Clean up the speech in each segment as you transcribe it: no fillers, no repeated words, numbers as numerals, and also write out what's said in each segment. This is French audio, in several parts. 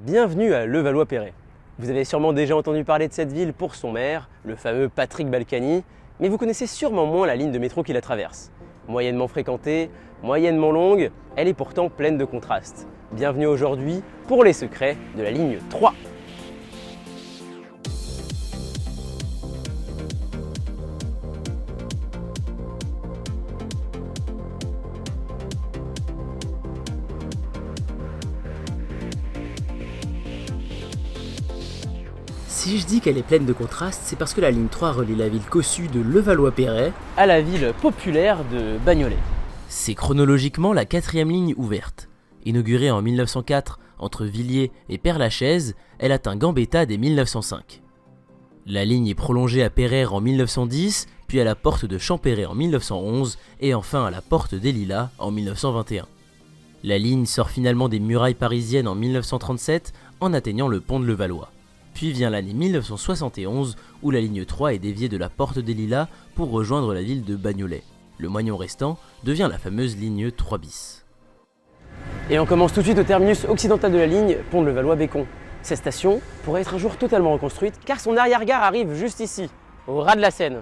Bienvenue à Levallois-Perret. Vous avez sûrement déjà entendu parler de cette ville pour son maire, le fameux Patrick Balkany, mais vous connaissez sûrement moins la ligne de métro qui la traverse. Moyennement fréquentée, moyennement longue, elle est pourtant pleine de contrastes. Bienvenue aujourd'hui pour les secrets de la ligne 3. Si je dis qu'elle est pleine de contrastes, c'est parce que la ligne 3 relie la ville cossue de Levallois-Perret à la ville populaire de Bagnolet. C'est chronologiquement la 4e ligne ouverte. Inaugurée en 1904 entre Villiers et Père-Lachaise, elle atteint Gambetta dès 1905. La ligne est prolongée à Pereire en 1910, puis à la porte de Champéret en 1911 et enfin à la porte des Lilas en 1921. La ligne sort finalement des murailles parisiennes en 1937 en atteignant le pont de Levallois. Puis vient l'année 1971 où la ligne 3 est déviée de la porte des Lilas pour rejoindre la ville de Bagnolet. Le moignon restant devient la fameuse ligne 3 bis. Et on commence tout de suite au terminus occidental de la ligne, pont de Levallois-Bécon. Cette station pourrait être un jour totalement reconstruite car son arrière-gare arrive juste ici, au ras de la Seine.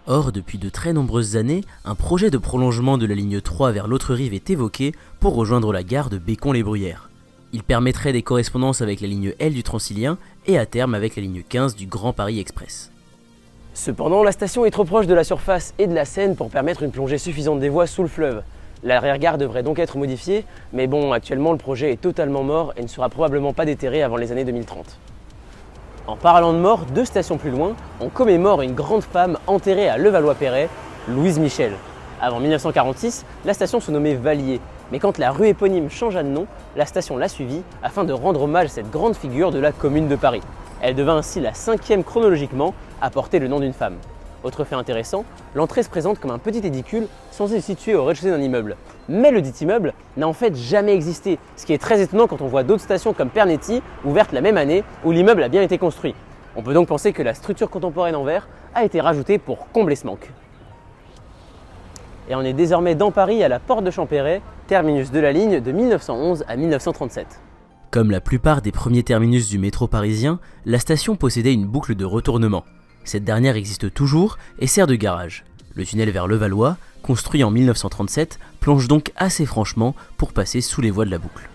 Or, depuis de très nombreuses années, un projet de prolongement de la ligne 3 vers l'autre rive est évoqué pour rejoindre la gare de Bécon-les-Bruyères. Il permettrait des correspondances avec la ligne L du Transilien et à terme avec la ligne 15 du Grand Paris Express. Cependant, la station est trop proche de la surface et de la Seine pour permettre une plongée suffisante des voies sous le fleuve. L'arrière-gare devrait donc être modifiée, mais bon, actuellement le projet est totalement mort et ne sera probablement pas déterré avant les années 2030. En parlant de mort, 2 stations plus loin, on commémore une grande femme enterrée à Levallois-Perret, Louise Michel. Avant 1946, la station se nommait Vallier, mais quand la rue éponyme changea de nom, la station l'a suivie afin de rendre hommage à cette grande figure de la Commune de Paris. Elle devint ainsi la 5e chronologiquement à porter le nom d'une femme. Autre fait intéressant, l'entrée se présente comme un petit édicule censé se situer au rez-de-chaussée d'un immeuble. Mais le dit immeuble n'a en fait jamais existé, ce qui est très étonnant quand on voit d'autres stations comme Pernetti, ouvertes la même année, où l'immeuble a bien été construit. On peut donc penser que la structure contemporaine en verre a été rajoutée pour combler ce manque. Et on est désormais dans Paris à la porte de Champéret, terminus de la ligne de 1911 à 1937. Comme la plupart des premiers terminus du métro parisien, la station possédait une boucle de retournement. Cette dernière existe toujours et sert de garage. Le tunnel vers Levallois, construit en 1937, plonge donc assez franchement pour passer sous les voies de la boucle.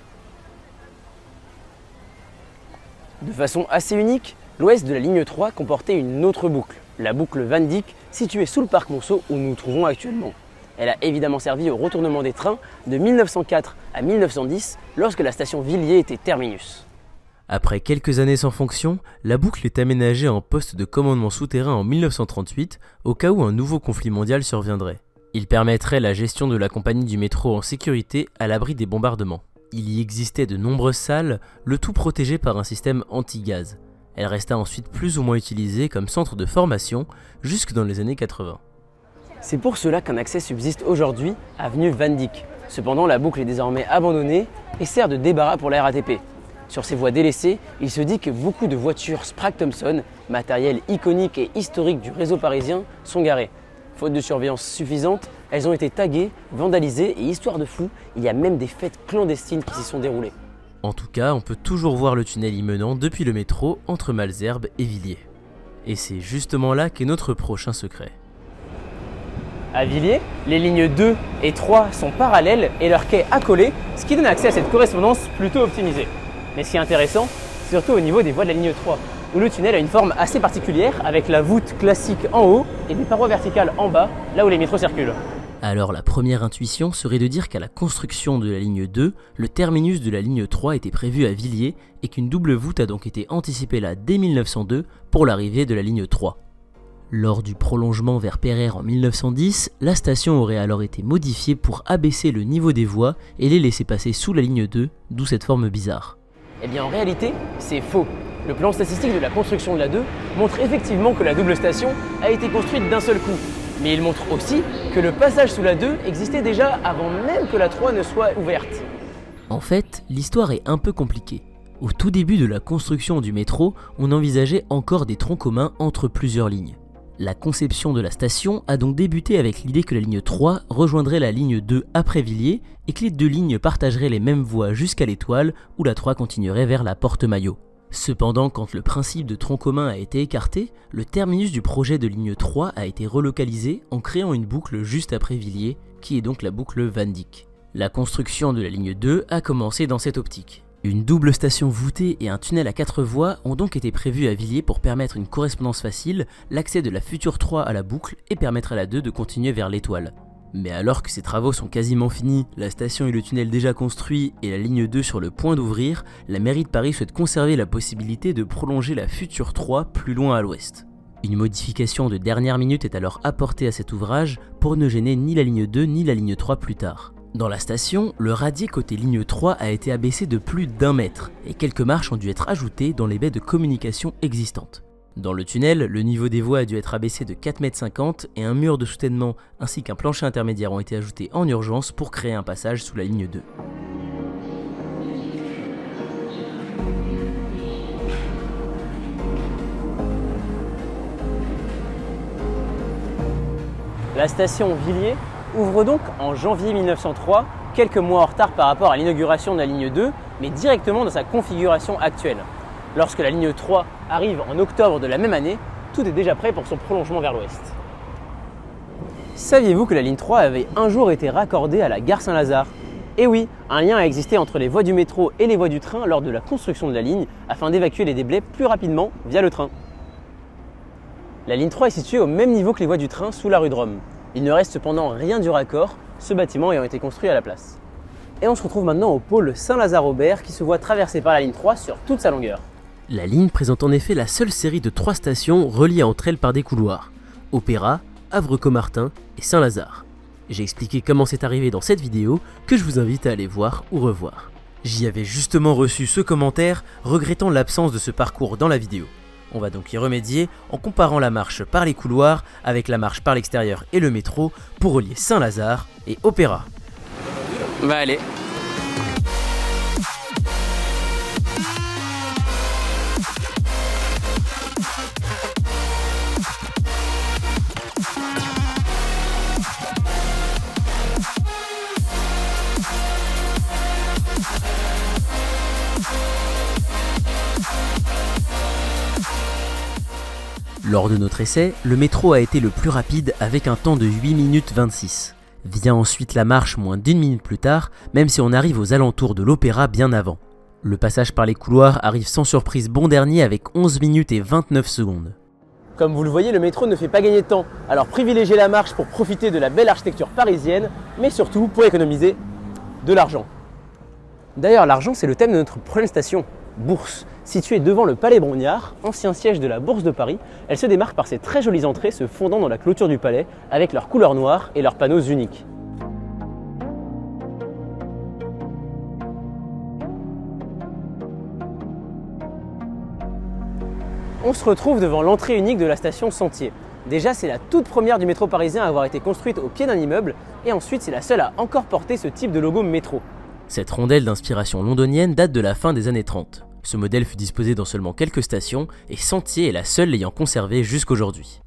De façon assez unique, l'ouest de la ligne 3 comportait une autre boucle, la boucle Van Dyck, située sous le parc Monceau où nous nous trouvons actuellement. Elle a évidemment servi au retournement des trains de 1904 à 1910 lorsque la station Villiers était terminus. Après quelques années sans fonction, la boucle est aménagée en poste de commandement souterrain en 1938 au cas où un nouveau conflit mondial surviendrait. Il permettrait la gestion de la compagnie du métro en sécurité à l'abri des bombardements. Il y existait de nombreuses salles, le tout protégé par un système anti-gaz. Elle resta ensuite plus ou moins utilisée comme centre de formation jusque dans les années 80. C'est pour cela qu'un accès subsiste aujourd'hui, avenue Van Dyck. Cependant, la boucle est désormais abandonnée et sert de débarras pour la RATP. Sur ces voies délaissées, il se dit que beaucoup de voitures Sprague-Thompson, matériel iconique et historique du réseau parisien, sont garées. Faute de surveillance suffisante, elles ont été taguées, vandalisées et histoire de fou, il y a même des fêtes clandestines qui s'y sont déroulées. En tout cas, on peut toujours voir le tunnel y menant depuis le métro entre Malesherbes et Villiers. Et c'est justement là qu'est notre prochain secret. À Villiers, les lignes 2 et 3 sont parallèles et leurs quais accolés, ce qui donne accès à cette correspondance plutôt optimisée. Mais ce qui est intéressant, c'est surtout au niveau des voies de la ligne 3, où le tunnel a une forme assez particulière avec la voûte classique en haut et des parois verticales en bas, là où les métros circulent. Alors la première intuition serait de dire qu'à la construction de la ligne 2, le terminus de la ligne 3 était prévu à Villiers et qu'une double voûte a donc été anticipée là dès 1902 pour l'arrivée de la ligne 3. Lors du prolongement vers Pereire en 1910, la station aurait alors été modifiée pour abaisser le niveau des voies et les laisser passer sous la ligne 2, d'où cette forme bizarre. Eh bien en réalité, c'est faux. Le plan statistique de la construction de la 2 montre effectivement que la double station a été construite d'un seul coup. Mais il montre aussi que le passage sous la 2 existait déjà avant même que la 3 ne soit ouverte. En fait, l'histoire est un peu compliquée. Au tout début de la construction du métro, on envisageait encore des troncs communs entre plusieurs lignes. La conception de la station a donc débuté avec l'idée que la ligne 3 rejoindrait la ligne 2 après Villiers et que les deux lignes partageraient les mêmes voies jusqu'à l'Étoile où la 3 continuerait vers la Porte-Maillot. Cependant, quand le principe de tronc commun a été écarté, le terminus du projet de ligne 3 a été relocalisé en créant une boucle juste après Villiers, qui est donc la boucle Van Dyck. La construction de la ligne 2 a commencé dans cette optique. Une double station voûtée et un tunnel à 4 voies ont donc été prévus à Villiers pour permettre une correspondance facile, l'accès de la future 3 à la boucle et permettre à la 2 de continuer vers l'Étoile. Mais alors que ces travaux sont quasiment finis, la station et le tunnel déjà construits et la ligne 2 sur le point d'ouvrir, la mairie de Paris souhaite conserver la possibilité de prolonger la future 3 plus loin à l'ouest. Une modification de dernière minute est alors apportée à cet ouvrage pour ne gêner ni la ligne 2 ni la ligne 3 plus tard. Dans la station, le radier côté ligne 3 a été abaissé de plus d'1 mètre et quelques marches ont dû être ajoutées dans les baies de communication existantes. Dans le tunnel, le niveau des voies a dû être abaissé de 4,50 m et un mur de soutènement ainsi qu'un plancher intermédiaire ont été ajoutés en urgence pour créer un passage sous la ligne 2. La station Villiers ouvre donc en janvier 1903, quelques mois en retard par rapport à l'inauguration de la ligne 2, mais directement dans sa configuration actuelle. Lorsque la ligne 3 arrive en octobre de la même année, tout est déjà prêt pour son prolongement vers l'ouest. Saviez-vous que la ligne 3 avait un jour été raccordée à la gare Saint-Lazare ? Eh oui, un lien a existé entre les voies du métro et les voies du train lors de la construction de la ligne afin d'évacuer les déblais plus rapidement via le train. La ligne 3 est située au même niveau que les voies du train sous la rue de Rome. Il ne reste cependant rien du raccord, ce bâtiment ayant été construit à la place. Et on se retrouve maintenant au pôle Saint-Lazare-Aubert qui se voit traversé par la ligne 3 sur toute sa longueur. La ligne présente en effet la seule série de 3 stations reliées entre elles par des couloirs. Opéra, Havre-Caumartin et Saint-Lazare. J'ai expliqué comment c'est arrivé dans cette vidéo que je vous invite à aller voir ou revoir. J'y avais justement reçu ce commentaire regrettant l'absence de ce parcours dans la vidéo. On va donc y remédier en comparant la marche par les couloirs avec la marche par l'extérieur et le métro pour relier Saint-Lazare et Opéra. Bah allez. Lors de notre essai, le métro a été le plus rapide avec un temps de 8 minutes 26. Vient ensuite la marche moins d'1 minute plus tard, même si on arrive aux alentours de l'Opéra bien avant. Le passage par les couloirs arrive sans surprise bon dernier avec 11 minutes et 29 secondes. Comme vous le voyez, le métro ne fait pas gagner de temps, alors privilégiez la marche pour profiter de la belle architecture parisienne, mais surtout pour économiser de l'argent. D'ailleurs, l'argent, c'est le thème de notre prochaine station, Bourse. Située devant le Palais Brongniart, ancien siège de la Bourse de Paris, elle se démarque par ses très jolies entrées se fondant dans la clôture du palais avec leurs couleurs noires et leurs panneaux uniques. On se retrouve devant l'entrée unique de la station Sentier. Déjà, c'est la toute première du métro parisien à avoir été construite au pied d'un immeuble et ensuite c'est la seule à encore porter ce type de logo métro. Cette rondelle d'inspiration londonienne date de la fin des années 30. Ce modèle fut disposé dans seulement quelques stations et Sentier est la seule l'ayant conservé jusqu'aujourd'hui.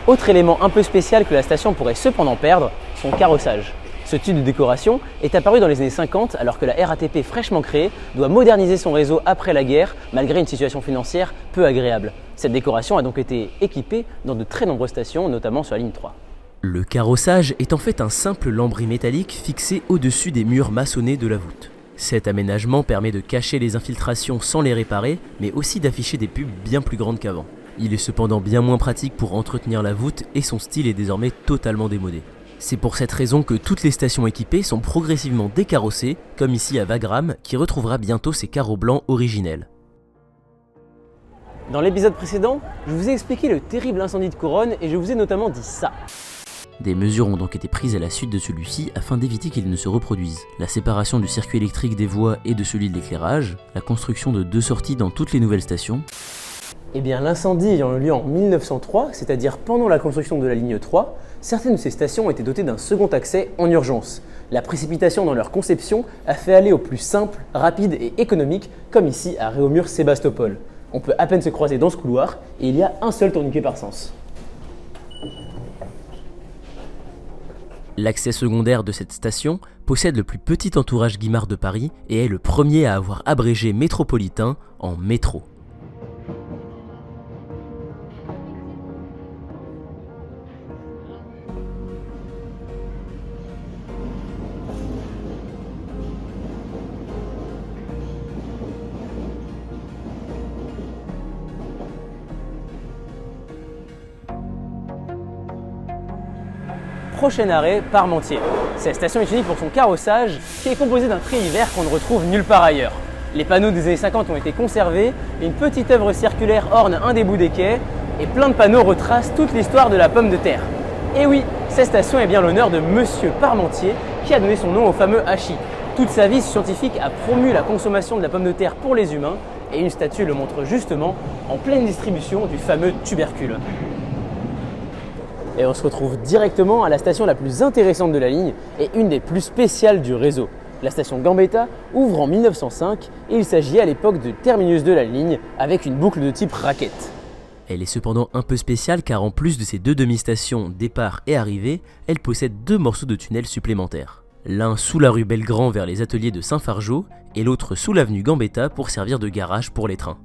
Autre élément un peu spécial que la station pourrait cependant perdre, son carrossage. Ce type de décoration est apparu dans les années 50 alors que la RATP fraîchement créée doit moderniser son réseau après la guerre malgré une situation financière peu agréable. Cette décoration a donc été équipée dans de très nombreuses stations, notamment sur la ligne 3. Le carrossage est en fait un simple lambris métallique fixé au-dessus des murs maçonnés de la voûte. Cet aménagement permet de cacher les infiltrations sans les réparer, mais aussi d'afficher des pubs bien plus grandes qu'avant. Il est cependant bien moins pratique pour entretenir la voûte et son style est désormais totalement démodé. C'est pour cette raison que toutes les stations équipées sont progressivement décarrossées, comme ici à Wagram, qui retrouvera bientôt ses carreaux blancs originels. Dans l'épisode précédent, je vous ai expliqué le terrible incendie de Couronne et je vous ai notamment dit ça. Des mesures ont donc été prises à la suite de celui-ci afin d'éviter qu'il ne se reproduise. La séparation du circuit électrique des voies et de celui de l'éclairage, la construction de 2 sorties dans toutes les nouvelles stations. Eh bien, l'incendie ayant eu lieu en 1903, c'est-à-dire pendant la construction de la ligne 3, certaines de ces stations étaient dotées d'un second accès en urgence. La précipitation dans leur conception a fait aller au plus simple, rapide et économique, comme ici à Réaumur-Sébastopol. On peut à peine se croiser dans ce couloir et il y a un seul tourniquet par sens. L'accès secondaire de cette station possède le plus petit entourage Guimard de Paris et est le premier à avoir abrégé métropolitain en métro. Prochain arrêt, Parmentier. Cette station est unique pour son carrossage qui est composé d'un trihiver qu'on ne retrouve nulle part ailleurs. Les panneaux des années 50 ont été conservés, une petite œuvre circulaire orne un des bouts des quais et plein de panneaux retracent toute l'histoire de la pomme de terre. Et oui, cette station est bien l'honneur de Monsieur Parmentier qui a donné son nom au fameux hachis. Toute sa vie, ce scientifique a promu la consommation de la pomme de terre pour les humains et une statue le montre justement en pleine distribution du fameux tubercule. Et on se retrouve directement à la station la plus intéressante de la ligne et une des plus spéciales du réseau. La station Gambetta ouvre en 1905 et il s'agit à l'époque du terminus de la ligne avec une boucle de type raquette. Elle est cependant un peu spéciale car en plus de ses deux demi-stations départ et arrivée, elle possède deux morceaux de tunnel supplémentaires. L'un sous la rue Belgrand vers les ateliers de Saint-Fargeau et l'autre sous l'avenue Gambetta pour servir de garage pour les trains.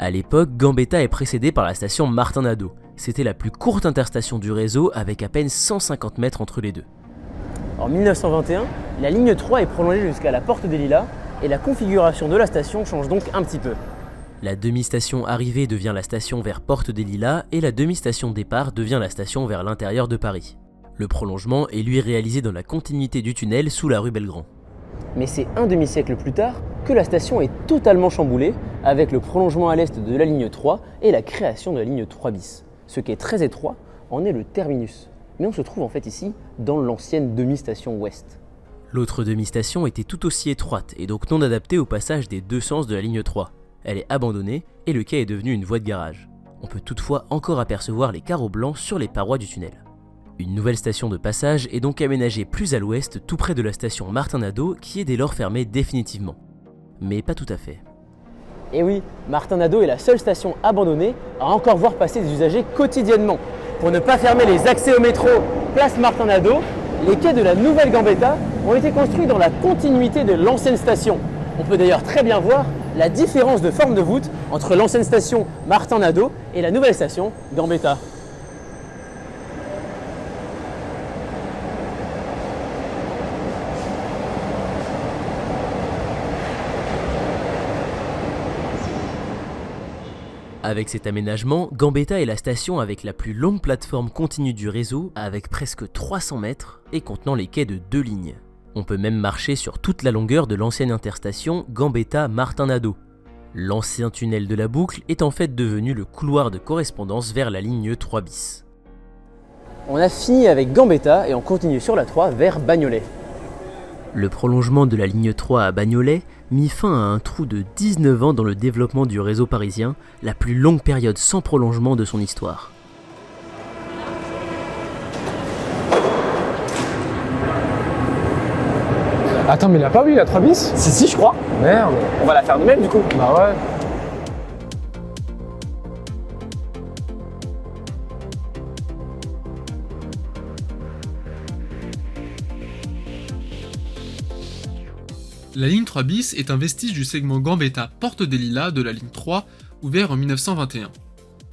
A l'époque, Gambetta est précédée par la station Martin-Nadeau. C'était la plus courte interstation du réseau avec à peine 150 mètres entre les deux. En 1921, la ligne 3 est prolongée jusqu'à la Porte des Lilas et la configuration de la station change donc un petit peu. La demi-station arrivée devient la station vers Porte des Lilas et la demi-station départ devient la station vers l'intérieur de Paris. Le prolongement est lui réalisé dans la continuité du tunnel sous la rue Belgrand. Mais c'est un demi-siècle plus tard que la station est totalement chamboulée avec le prolongement à l'est de la ligne 3 et la création de la ligne 3 bis. Ce qui est très étroit en est le terminus. Mais on se trouve en fait ici dans l'ancienne demi-station ouest. L'autre demi-station était tout aussi étroite et donc non adaptée au passage des deux sens de la ligne 3. Elle est abandonnée et le quai est devenu une voie de garage. On peut toutefois encore apercevoir les carreaux blancs sur les parois du tunnel. Une nouvelle station de passage est donc aménagée plus à l'ouest, tout près de la station Martin-Nadeau qui est dès lors fermée définitivement. Mais pas tout à fait. Et oui, Martin-Nadeau est la seule station abandonnée à encore voir passer des usagers quotidiennement. Pour ne pas fermer les accès au métro place Martin-Nadeau, les quais de la nouvelle Gambetta ont été construits dans la continuité de l'ancienne station. On peut d'ailleurs très bien voir la différence de forme de voûte entre l'ancienne station Martin-Nadeau et la nouvelle station Gambetta. Avec cet aménagement, Gambetta est la station avec la plus longue plateforme continue du réseau, avec presque 300 mètres et contenant les quais de 2 lignes. On peut même marcher sur toute la longueur de l'ancienne interstation Gambetta-Martin-Nadeau. L'ancien tunnel de la boucle est en fait devenu le couloir de correspondance vers la ligne 3 bis. On a fini avec Gambetta et on continue sur la 3 vers Bagnolet. Le prolongement de la ligne 3 à Bagnolet mit fin à un trou de 19 ans dans le développement du réseau parisien, la plus longue période sans prolongement de son histoire. Attends, mais il a pas vu la 3 bis? Si, je crois. Merde. On va la faire nous-mêmes du coup. Bah ouais. La ligne 3 bis est un vestige du segment Gambetta Porte des Lilas de la ligne 3, ouvert en 1921.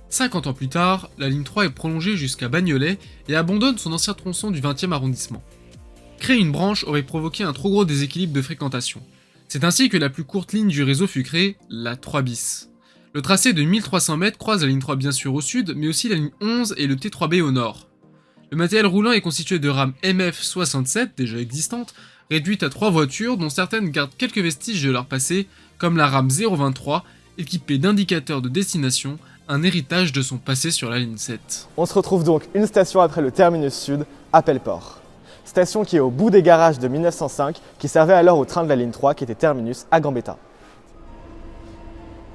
50 ans plus tard, la ligne 3 est prolongée jusqu'à Bagnolet et abandonne son ancien tronçon du 20e arrondissement. Créer une branche aurait provoqué un trop gros déséquilibre de fréquentation. C'est ainsi que la plus courte ligne du réseau fut créée, la 3 bis. Le tracé de 1300 mètres croise la ligne 3 bien sûr au sud, mais aussi la ligne 11 et le T3B au nord. Le matériel roulant est constitué de rames MF67, déjà existantes, réduites à 3 voitures dont certaines gardent quelques vestiges de leur passé, comme la rame 023, équipée d'indicateurs de destination, un héritage de son passé sur la ligne 7. On se retrouve donc une station après le terminus sud, à Pelleport. Station qui est au bout des garages de 1905, qui servait alors au train de la ligne 3 qui était terminus à Gambetta.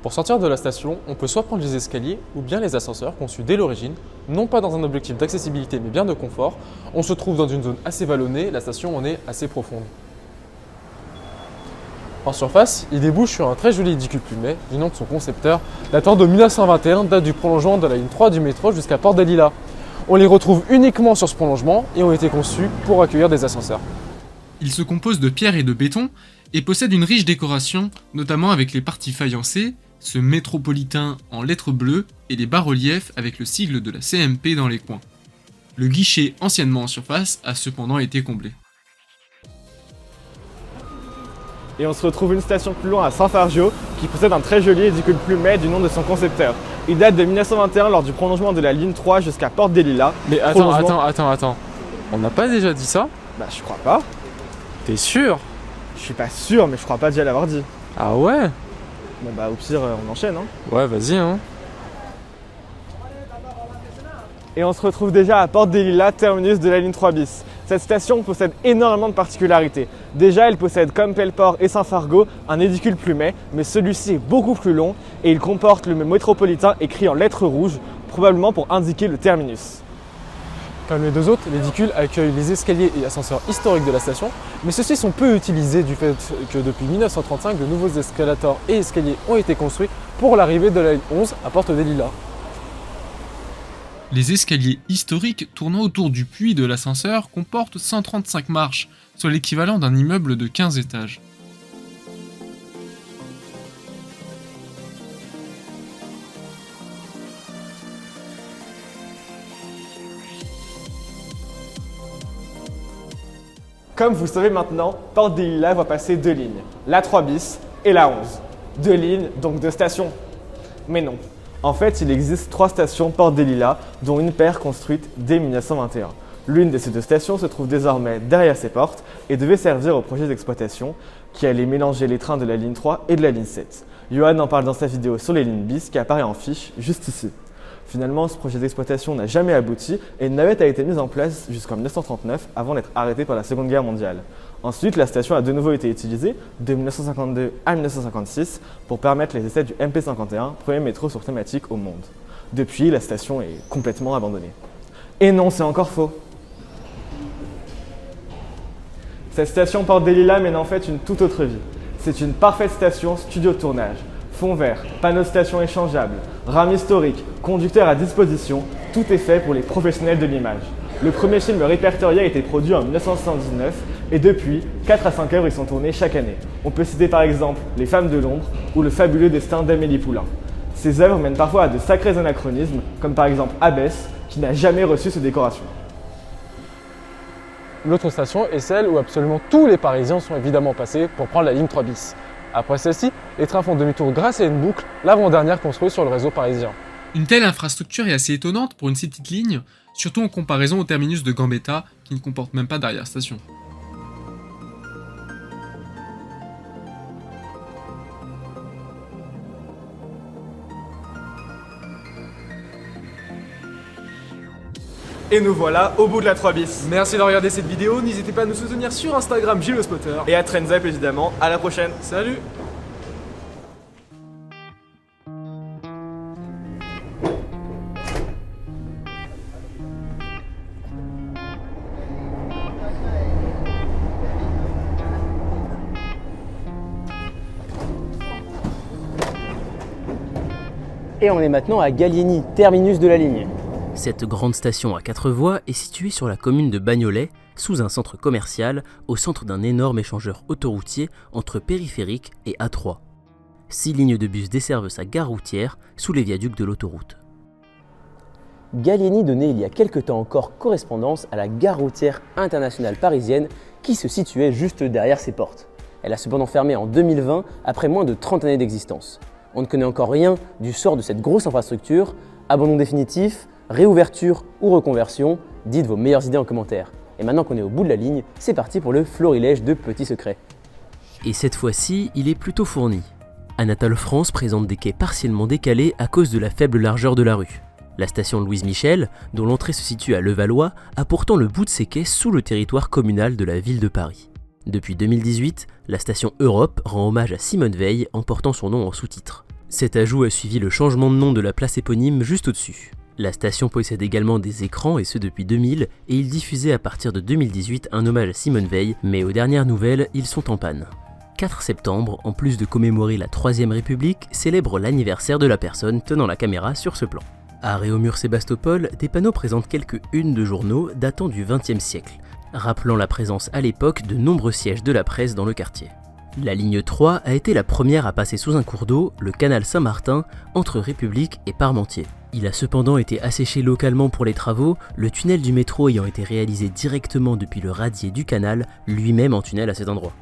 Pour sortir de la station, on peut soit prendre les escaliers ou bien les ascenseurs conçus dès l'origine, non pas dans un objectif d'accessibilité mais bien de confort. On se trouve dans une zone assez vallonnée, la station en est assez profonde. En surface, il débouche sur un très joli édicule plumet, du nom de son concepteur, datant de 1921, date du prolongement de la ligne 3 du métro jusqu'à Porte des Lilas. On les retrouve uniquement sur ce prolongement et ont été conçus pour accueillir des ascenseurs. Il se compose de pierre et de béton et possède une riche décoration, notamment avec les parties faïencées, ce métropolitain en lettres bleues et les bas-reliefs avec le sigle de la CMP dans les coins. Le guichet, anciennement en surface, a cependant été comblé. Et on se retrouve une station plus loin à San-Fargeau qui possède un très joli édicule plumet du nom de son concepteur. Il date de 1921 lors du prolongement de la ligne 3 jusqu'à Porte des Lilas. Mais attends. On n'a pas déjà dit ça? Bah je crois pas. T'es sûr? Je suis pas sûr mais je crois pas déjà l'avoir dit. Ah ouais? Bon bah au pire on enchaîne hein. Ouais, vas-y hein. Et on se retrouve déjà à Porte des Lilas, terminus de la ligne 3 bis. Cette station possède énormément de particularités. Déjà, elle possède comme Pelleport et Saint-Fargeau un édicule plumet, mais celui-ci est beaucoup plus long et il comporte le mot métropolitain écrit en lettres rouges, probablement pour indiquer le terminus. Comme les deux autres, l'édicule accueille les escaliers et ascenseurs historiques de la station, mais ceux-ci sont peu utilisés du fait que depuis 1935, de nouveaux escalators et escaliers ont été construits pour l'arrivée de la ligne 11 à Porte des Lilas. Les escaliers historiques tournant autour du puits de l'ascenseur comportent 135 marches, soit l'équivalent d'un immeuble de 15 étages. Comme vous le savez maintenant, Porte des Lilas va passer deux lignes, la 3 bis et la 11. Deux lignes, donc deux stations. Mais non. En fait, il existe 3 stations Porte des Lilas, dont une paire construite dès 1921. L'une de ces 2 stations se trouve désormais derrière ces portes et devait servir au projet d'exploitation qui allait mélanger les trains de la ligne 3 et de la ligne 7. Johan en parle dans sa vidéo sur les lignes bis qui apparaît en fiche juste ici. Finalement, ce projet d'exploitation n'a jamais abouti et une navette a été mise en place jusqu'en 1939 avant d'être arrêtée par la Seconde Guerre mondiale. Ensuite, la station a de nouveau été utilisée de 1952 à 1956 pour permettre les essais du MP51, premier métro sur thématique au monde. Depuis, la station est complètement abandonnée. Et non, c'est encore faux. Cette station Porte des Lilas mène en fait une toute autre vie. C'est une parfaite station studio de tournage. Fond vert, panneaux de station échangeables, rames historiques, conducteurs à disposition, tout est fait pour les professionnels de l'image. Le premier film répertorié a été produit en 1979 et depuis, 4 à 5 œuvres y sont tournées chaque année. On peut citer par exemple Les Femmes de l'ombre ou Le fabuleux destin d'Amélie Poulain. Ces œuvres mènent parfois à de sacrés anachronismes, comme par exemple Abbesse, qui n'a jamais reçu ce décoration. L'autre station est celle où absolument tous les Parisiens sont évidemment passés pour prendre la ligne 3 bis. Après celle-ci, les trains font demi-tour grâce à une boucle, l'avant-dernière construite sur le réseau parisien. Une telle infrastructure est assez étonnante pour une si petite ligne, surtout en comparaison au terminus de Gambetta, qui ne comporte même pas d'arrière-station. Et nous voilà au bout de la 3 bis. Merci de regarder cette vidéo, n'hésitez pas à nous soutenir sur Instagram Gilles le Spotter. Et à Trends Up évidemment, à la prochaine. Salut! Et on est maintenant à Gallieni, terminus de la ligne. Cette grande station à 4 voies est située sur la commune de Bagnolet, sous un centre commercial, au centre d'un énorme échangeur autoroutier entre périphérique et A3. 6 lignes de bus desservent sa gare routière sous les viaducs de l'autoroute. Gallieni donnait il y a quelque temps encore correspondance à la gare routière internationale parisienne qui se situait juste derrière ses portes. Elle a cependant fermé en 2020 après moins de 30 années d'existence. On ne connaît encore rien du sort de cette grosse infrastructure. Abandon définitif, réouverture ou reconversion, dites vos meilleures idées en commentaire. Et maintenant qu'on est au bout de la ligne, c'est parti pour le florilège de petits secrets. Et cette fois-ci, il est plutôt fourni. Anatole France présente des quais partiellement décalés à cause de la faible largeur de la rue. La station Louise Michel, dont l'entrée se situe à Levallois, a pourtant le bout de ses quais sous le territoire communal de la ville de Paris. Depuis 2018, la station Europe rend hommage à Simone Veil en portant son nom en sous-titre. Cet ajout a suivi le changement de nom de la place éponyme juste au-dessus. La station possède également des écrans et ce depuis 2000 et il diffusait à partir de 2018 un hommage à Simone Veil, mais aux dernières nouvelles, ils sont en panne. 4 septembre, en plus de commémorer la 3ème République, célèbre l'anniversaire de la personne tenant la caméra sur ce plan. À Réaumur-Sébastopol, des panneaux présentent quelques unes de journaux datant du XXe siècle, rappelant la présence à l'époque de nombreux sièges de la presse dans le quartier. La ligne 3 a été la première à passer sous un cours d'eau, le canal Saint-Martin, entre République et Parmentier. Il a cependant été asséché localement pour les travaux, le tunnel du métro ayant été réalisé directement depuis le radier du canal, lui-même en tunnel à cet endroit.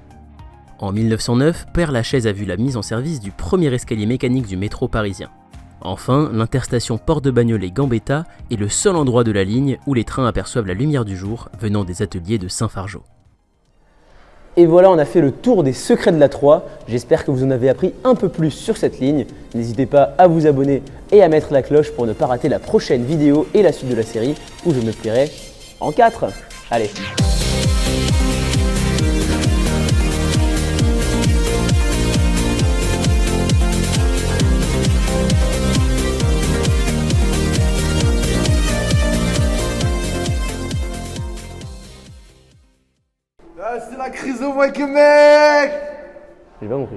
En 1909, Père-Lachaise a vu la mise en service du premier escalier mécanique du métro parisien. Enfin, l'interstation Porte de Bagnolet-Gambetta est le seul endroit de la ligne où les trains aperçoivent la lumière du jour venant des ateliers de Saint-Fargeau. Et voilà, on a fait le tour des secrets de la 3. J'espère que vous en avez appris un peu plus sur cette ligne. N'hésitez pas à vous abonner et à mettre la cloche pour ne pas rater la prochaine vidéo et la suite de la série où je me plierai en 4. Allez. Ah, c'est la crise au moins que mec! J'ai pas compris.